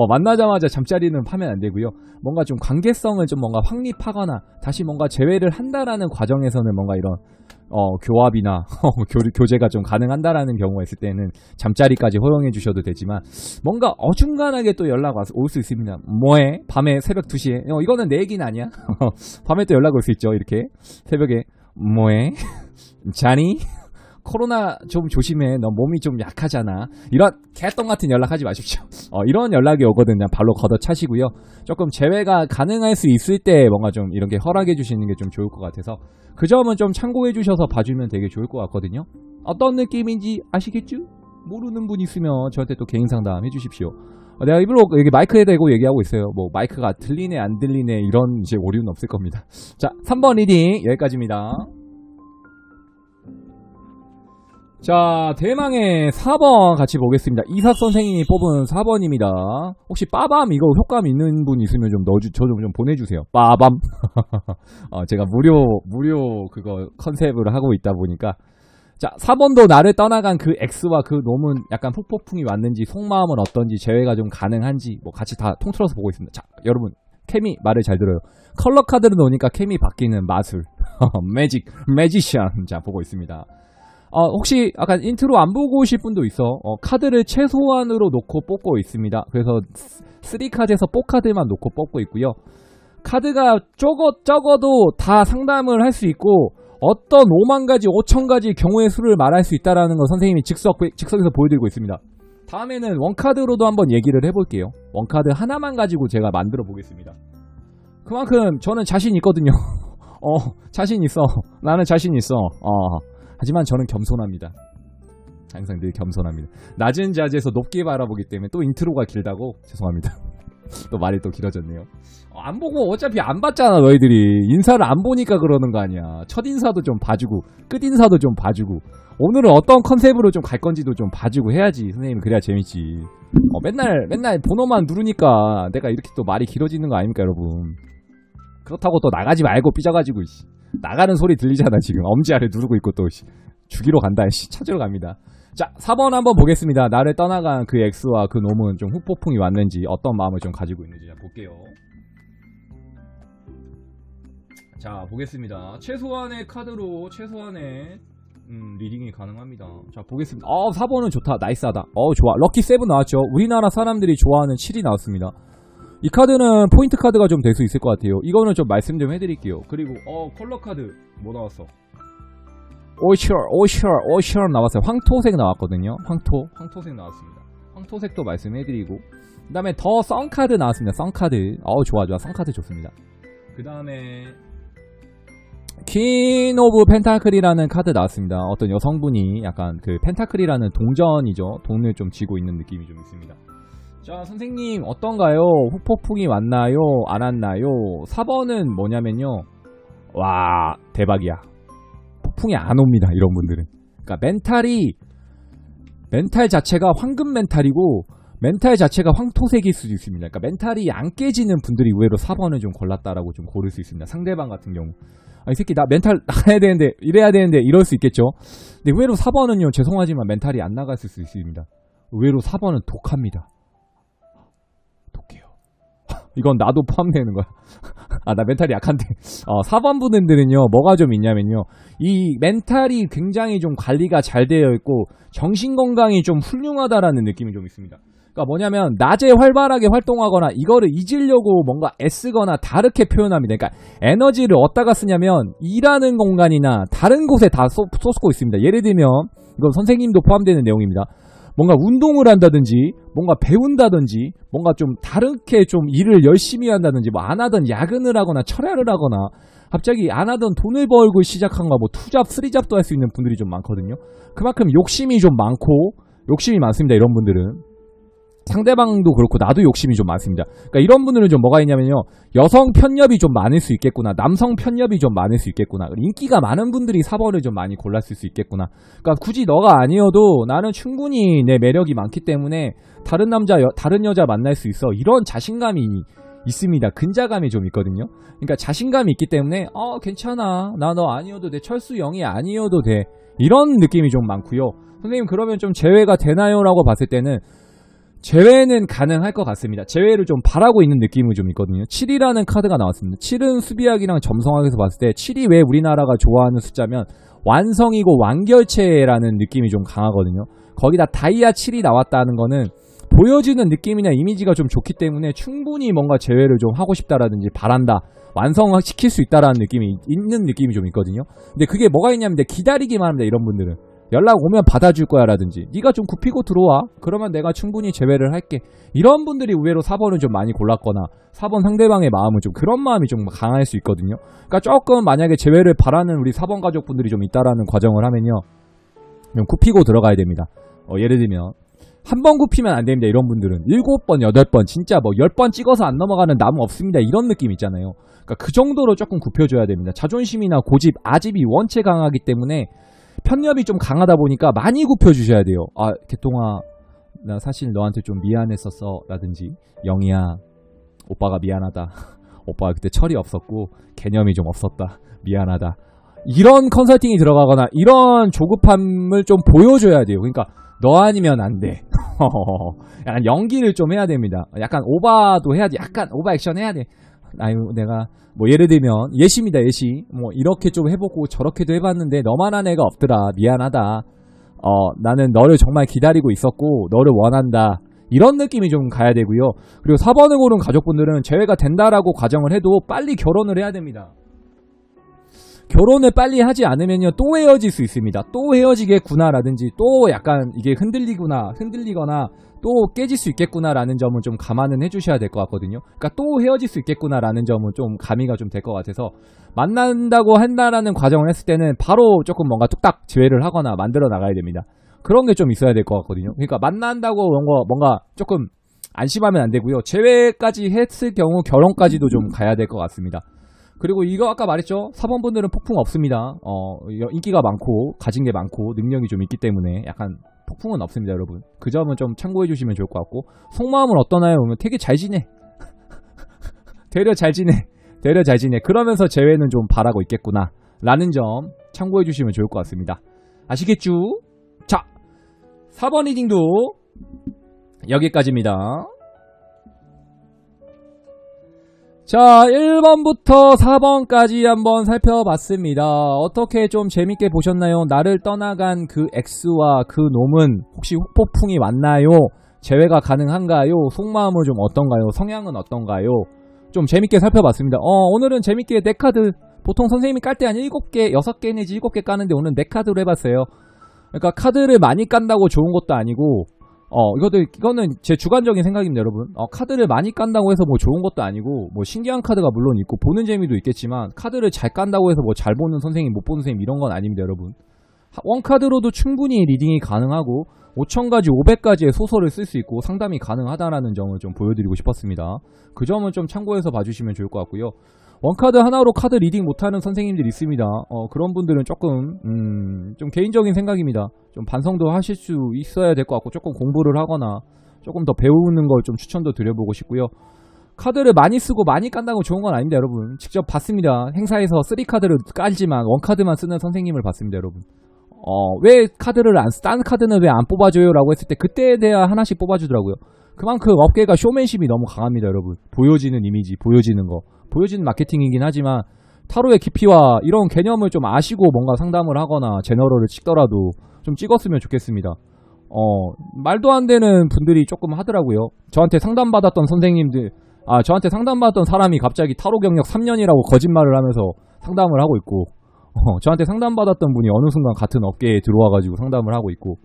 만나자마자 잠자리는 하면 안 되고요. 뭔가 좀 관계성을 좀 뭔가 확립하거나 다시 뭔가 재회를 한다라는 과정에서는 뭔가 이런 교합이나 교제가 좀 가능한다라는 경우가 있을 때는 잠자리까지 허용해 주셔도 되지만 뭔가 어중간하게 또 연락 올 수 있습니다. 뭐해? 밤에 새벽 2시에 이거는 내 얘기는 아니야. 밤에 또 연락 올 수 있죠. 이렇게 새벽에 뭐해? 자니? 코로나 좀 조심해. 너 몸이 좀 약하잖아. 이런 개똥 같은 연락하지 마십시오. 이런 연락이 오거든요. 발로 걷어차시고요. 조금 재회가 가능할 수 있을 때 뭔가 좀 이런 게 허락해 주시는 게 좀 좋을 것 같아서 그 점은 좀 참고해 주셔서 봐주면 되게 좋을 것 같거든요. 어떤 느낌인지 아시겠죠? 모르는 분 있으면 저한테 또 개인 상담 해주십시오. 내가 일부러 여기 마이크에 대고 얘기하고 있어요. 뭐 마이크가 들리네 안 들리네 이런 이제 오류는 없을 겁니다. 자, 3번 리딩 여기까지입니다. 자, 대망의 4번 같이 보겠습니다. 이삭 선생님이 뽑은 4번입니다. 혹시 빠밤 이거 효과음 있는 분 있으면 좀 저 좀 보내주세요. 빠밤. 제가 무료 그거 컨셉으로 하고 있다 보니까. 자, 4번도 나를 떠나간 그 X와 그 놈은 약간 폭풍이 왔는지 속마음은 어떤지 재회가 좀 가능한지 뭐 같이 다 통틀어서 보고 있습니다. 자, 여러분 케미 말을 잘 들어요. 컬러 카드를 놓으니까 케미 바뀌는 마술. 매지션. 자, 보고 있습니다. 혹시 약간 인트로 안 보고 오실 분도 있어. 카드를 최소한으로 놓고 뽑고 있습니다. 그래서 3카드에서 4카드만 놓고 뽑고 있고요. 카드가 적어도 다 상담을 할 수 있고 어떤 5만 가지, 5천 가지 경우의 수를 말할 수 있다라는 거 선생님이 즉석에서 보여드리고 있습니다. 다음에는 원카드로도 한번 얘기를 해볼게요. 원카드 하나만 가지고 제가 만들어 보겠습니다. 그만큼 저는 자신 있거든요. 자신 있어. 나는 자신 있어. 하지만 저는 겸손합니다. 항상 늘 겸손합니다. 낮은 자리에서 높게 바라보기 때문에 또 인트로가 길다고 죄송합니다. 또 말이 또 길어졌네요. 안 보고 어차피 안 봤잖아 너희들이. 인사를 안 보니까 그러는 거 아니야. 첫인사도 좀 봐주고 끝인사도 좀 봐주고 오늘은 어떤 컨셉으로 좀 갈 건지도 좀 봐주고 해야지. 선생님 그래야 재밌지. 맨날 번호만 누르니까 내가 이렇게 또 말이 길어지는 거 아닙니까 여러분. 그렇다고 또 나가지 말고 삐져가지고 나가는 소리 들리잖아 지금. 엄지 아래 누르고 있고 또 죽이러 간다. 찾으러 갑니다. 자, 4번 한번 보겠습니다. 나를 떠나간 그 X와 그 놈은 좀 후폭풍이 왔는지 어떤 마음을 좀 가지고 있는지 볼게요. 자, 보겠습니다. 최소한의 카드로 최소한의 리딩이 가능합니다. 자, 보겠습니다. 4번은 좋다. 나이스하다. 좋아. 럭키 7 나왔죠. 우리나라 사람들이 좋아하는 7이 나왔습니다. 이 카드는 포인트 카드가 좀 될 수 있을 것 같아요. 이거는 좀 말씀 좀 해드릴게요. 그리고 컬러 카드 뭐 나왔어? 오셔 나왔어요. 황토색 나왔거든요. 황토색 나왔습니다. 황토색도 말씀해드리고 그 다음에 더 썬카드 나왔습니다. 썬카드. 좋아. 썬카드 좋습니다. 그 다음에 퀸 오브 펜타클이라는 카드 나왔습니다. 어떤 여성분이 약간 그 펜타클이라는 동전이죠. 돈을 좀 쥐고 있는 느낌이 좀 있습니다. 자, 선생님 어떤가요? 후폭풍이 왔나요? 안 왔나요? 4번은 뭐냐면요. 와, 대박이야. 폭풍이 안 옵니다. 이런 분들은. 그러니까 멘탈 자체가 황금 멘탈이고 멘탈 자체가 황토색일 수도 있습니다. 그러니까 멘탈이 안 깨지는 분들이 의외로 4번을 좀 골랐다라고 좀 고를 수 있습니다. 상대방 같은 경우. 아, 이 새끼 나 멘탈 나가야 되는데 이래야 되는데 이럴 수 있겠죠. 근데 의외로 4번은요 죄송하지만 멘탈이 안 나갔을 수 있습니다. 의외로 4번은 독합니다. 독해요. 이건 나도 포함되는 거야. 아, 나 멘탈이 약한데. 4번 분들은요 뭐가 좀 있냐면요, 이 멘탈이 굉장히 좀 관리가 잘 되어 있고 정신건강이 좀 훌륭하다라는 느낌이 좀 있습니다. 그러니까 뭐냐면 낮에 활발하게 활동하거나 이거를 잊으려고 뭔가 애쓰거나 다르게 표현합니다. 그러니까 에너지를 어디다가 쓰냐면 일하는 공간이나 다른 곳에 다 쏟고 있습니다. 예를 들면 이건 선생님도 포함되는 내용입니다. 뭔가 운동을 한다든지 뭔가 배운다든지 뭔가 좀 다르게 좀 일을 열심히 한다든지 뭐 안 하던 야근을 하거나 철야를 하거나 갑자기 안 하던 돈을 벌고 시작한 거 뭐 투잡, 쓰리잡도 할 수 있는 분들이 좀 많거든요. 그만큼 욕심이 좀 많고 욕심이 많습니다. 이런 분들은. 상대방도 그렇고 나도 욕심이 좀 많습니다. 그러니까 이런 분들은 좀 뭐가 있냐면요, 여성 편협이 좀 많을 수 있겠구나, 남성 편협이 좀 많을 수 있겠구나, 인기가 많은 분들이 4번을 좀 많이 골랐을 수 있겠구나. 그러니까 굳이 너가 아니어도 나는 충분히 내 매력이 많기 때문에 다른 남자 다른 여자 만날 수 있어, 이런 자신감이 있습니다. 근자감이 좀 있거든요. 그러니까 자신감이 있기 때문에 괜찮아, 나 너 아니어도 돼, 철수 영이 아니어도 돼, 이런 느낌이 좀 많고요. 선생님 그러면 좀 제외가 되나요? 라고 봤을 때는 제외는 가능할 것 같습니다. 제외를 좀 바라고 있는 느낌이 좀 있거든요. 7이라는 카드가 나왔습니다. 7은 수비학이랑 점성학에서 봤을 때 7이 왜 우리나라가 좋아하는 숫자면 완성이고 완결체라는 느낌이 좀 강하거든요. 거기다 다이아 7이 나왔다는 거는 보여지는 느낌이나 이미지가 좀 좋기 때문에 충분히 뭔가 제외를 좀 하고 싶다라든지 바란다, 완성시킬 수 있다라는 느낌이 있는 느낌이 좀 있거든요. 근데 그게 뭐가 있냐면 기다리기만 합니다. 이런 분들은 연락 오면 받아줄 거야 라든지 네가 좀 굽히고 들어와, 그러면 내가 충분히 제외를 할게, 이런 분들이 의외로 4번을 좀 많이 골랐거나 4번 상대방의 마음은 좀 그런 마음이 좀 강할 수 있거든요. 그러니까 조금 만약에 제외를 바라는 우리 4번 가족분들이 좀 있다라는 과정을 하면요, 좀 굽히고 들어가야 됩니다. 예를 들면 한 번 굽히면 안 됩니다. 이런 분들은 7번, 8번, 진짜 뭐 10번 찍어서 안 넘어가는 나무 없습니다, 이런 느낌 있잖아요. 그러니까 그 정도로 조금 굽혀줘야 됩니다. 자존심이나 고집, 아집이 원체 강하기 때문에 편협이 좀 강하다 보니까 많이 굽혀주셔야 돼요. 개똥아, 나 사실 너한테 좀 미안했었어 라든지, 영희야 오빠가 미안하다, 오빠가 그때 철이 없었고 개념이 좀 없었다, 미안하다, 이런 컨설팅이 들어가거나 이런 조급함을 좀 보여줘야 돼요. 그러니까 너 아니면 안 돼. 약간 연기를 좀 해야 됩니다. 약간 오바도 해야지, 약간 오바 액션 해야 돼. 아유 내가 뭐 예를 들면 예시입니다, 예시. 뭐 이렇게 좀 해보고 저렇게도 해봤는데 너만한 애가 없더라, 미안하다, 나는 너를 정말 기다리고 있었고 너를 원한다, 이런 느낌이 좀 가야 되고요. 그리고 4번을 고른 가족분들은 제외가 된다라고 가정을 해도 빨리 결혼을 해야 됩니다. 결혼을 빨리 하지 않으면요 또 헤어질 수 있습니다. 또 헤어지겠구나 라든지 또 약간 이게 흔들리거나 또 깨질 수 있겠구나 라는 점은 좀 감안은 해주셔야 될 것 같거든요. 그러니까 또 헤어질 수 있겠구나 라는 점은 좀 가미가 좀 될 것 같아서, 만난다고 한다라는 과정을 했을 때는 바로 조금 뭔가 뚝딱 제외를 하거나 만들어 나가야 됩니다. 그런 게 좀 있어야 될 것 같거든요. 그러니까 만난다고 뭔가 조금 안심하면 안 되고요, 제외까지 했을 경우 결혼까지도 좀 가야 될 것 같습니다. 그리고 이거 아까 말했죠, 4번 분들은 폭풍 없습니다. 인기가 많고 가진 게 많고 능력이 좀 있기 때문에 약간 폭풍은 없습니다, 여러분. 그 점은 좀 참고해 주시면 좋을 것 같고, 속마음은 어떠나요? 보면 되게 잘 지내. 되려 잘 지내. 그러면서 재회는 좀 바라고 있겠구나 라는 점 참고해 주시면 좋을 것 같습니다. 아시겠죠? 자, 4번 리딩도 여기까지입니다. 자, 1번부터 4번까지 한번 살펴봤습니다. 어떻게 좀 재밌게 보셨나요? 나를 떠나간 그 X와 그 놈은 혹시 혹폭풍이 왔나요? 재회가 가능한가요? 속마음은 좀 어떤가요? 성향은 어떤가요? 좀 재밌게 살펴봤습니다. 오늘은 재밌게 4카드, 보통 선생님이 깔 때 한 7개, 6개 내지 7개 까는데 오늘 4카드로 해봤어요. 그러니까 카드를 많이 깐다고 좋은 것도 아니고, 이거는 제 주관적인 생각입니다, 여러분. 카드를 많이 깐다고 해서 뭐 좋은 것도 아니고, 뭐 신기한 카드가 물론 있고 보는 재미도 있겠지만, 카드를 잘 깐다고 해서 뭐 잘 보는 선생님, 못 보는 선생님 이런 건 아닙니다, 여러분. 원카드로도 충분히 리딩이 가능하고 5,000가지, 500가지의 소설을 쓸 수 있고 상담이 가능하다라는 점을 좀 보여드리고 싶었습니다. 그 점은 좀 참고해서 봐주시면 좋을 것 같고요. 원카드 하나로 카드 리딩 못하는 선생님들이 있습니다. 그런 분들은 조금 좀 개인적인 생각입니다. 좀 반성도 하실 수 있어야 될 것 같고, 조금 공부를 하거나 조금 더 배우는 걸 좀 추천도 드려보고 싶고요. 카드를 많이 쓰고 많이 깐다고 좋은 건 아닙니다, 여러분. 직접 봤습니다. 행사에서 3카드를 깔지만 1카드만 쓰는 선생님을 봤습니다, 여러분. 왜 카드를 딴 카드는 왜 안 뽑아줘요? 라고 했을 때 그때에 대한 하나씩 뽑아주더라고요. 그만큼 업계가 쇼맨십이 너무 강합니다, 여러분. 보여지는 이미지, 보여지는 거. 보여지는 마케팅이긴 하지만 타로의 깊이와 이런 개념을 좀 아시고 뭔가 상담을 하거나 제너럴을 찍더라도 좀 찍었으면 좋겠습니다. 말도 안 되는 분들이 조금 하더라고요. 저한테 상담받았던 선생님들, 저한테 상담받았던 사람이 갑자기 타로 경력 3년이라고 거짓말을 하면서 상담을 하고 있고, 저한테 상담받았던 분이 어느 순간 같은 업계에 들어와가지고 상담을 하고 있고,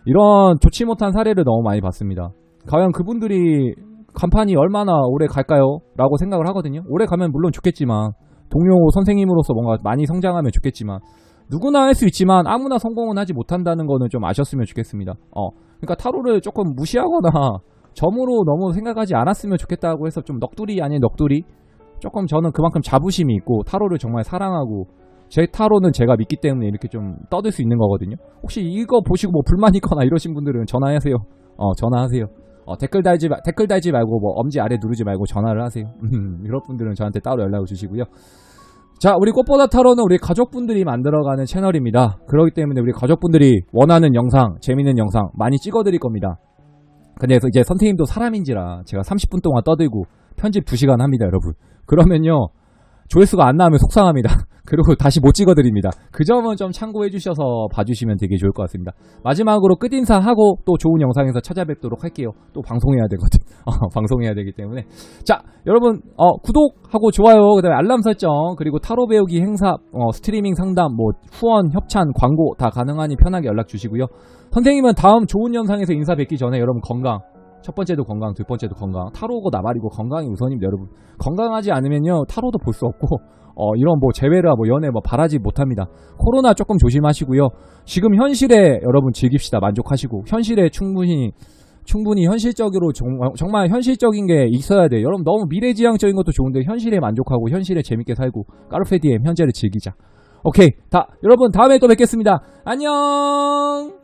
이런 좋지 못한 사례를 너무 많이 봤습니다. 과연 그분들이 간판이 얼마나 오래 갈까요? 라고 생각을 하거든요. 오래 가면 물론 좋겠지만, 동료 선생님으로서 뭔가 많이 성장하면 좋겠지만, 누구나 할 수 있지만 아무나 성공은 하지 못한다는 거는 좀 아셨으면 좋겠습니다. 그러니까 타로를 조금 무시하거나 점으로 너무 생각하지 않았으면 좋겠다고 해서 좀 넋두리 아닌 넋두리? 조금 저는 그만큼 자부심이 있고 타로를 정말 사랑하고 제 타로는 제가 믿기 때문에 이렇게 좀 떠들 수 있는 거거든요. 혹시 이거 보시고 뭐 불만 있거나 이러신 분들은 전화하세요. 전화하세요. 댓글 달지 말고 뭐 엄지 아래 누르지 말고 전화를 하세요. 이런 분들은 저한테 따로 연락을 주시고요. 자, 우리 꽃보다 타로는 우리 가족분들이 만들어가는 채널입니다. 그렇기 때문에 우리 가족분들이 원하는 영상, 재밌는 영상 많이 찍어드릴 겁니다. 근데 이제 선생님도 사람인지라 제가 30분 동안 떠들고 편집 2시간 합니다, 여러분. 그러면요, 조회수가 안 나오면 속상합니다. 그리고 다시 못 찍어드립니다. 그 점은 좀 참고해 주셔서 봐주시면 되게 좋을 것 같습니다. 마지막으로 끝인사하고 또 좋은 영상에서 찾아뵙도록 할게요. 또 방송해야 되거든. 방송해야 되기 때문에. 자, 여러분, 구독하고 좋아요, 그 다음에 알람 설정, 그리고 타로 배우기 행사, 스트리밍 상담, 뭐 후원, 협찬, 광고 다 가능하니 편하게 연락 주시고요. 선생님은 다음 좋은 영상에서 인사 뵙기 전에 여러분 건강. 첫 번째도 건강, 두 번째도 건강. 타로고 나발이고 건강이 우선입니다, 여러분. 건강하지 않으면요, 타로도 볼 수 없고, 이런 뭐 재회라 뭐 연애 뭐 바라지 못합니다. 코로나 조금 조심하시고요. 지금 현실에 여러분 즐깁시다. 만족하시고. 현실에 충분히 현실적으로 정말 현실적인 게 있어야 돼요. 여러분 너무 미래지향적인 것도 좋은데 현실에 만족하고 현실에 재밌게 살고 까르페 디엠 현재를 즐기자. 오케이. 여러분 다음에 또 뵙겠습니다. 안녕!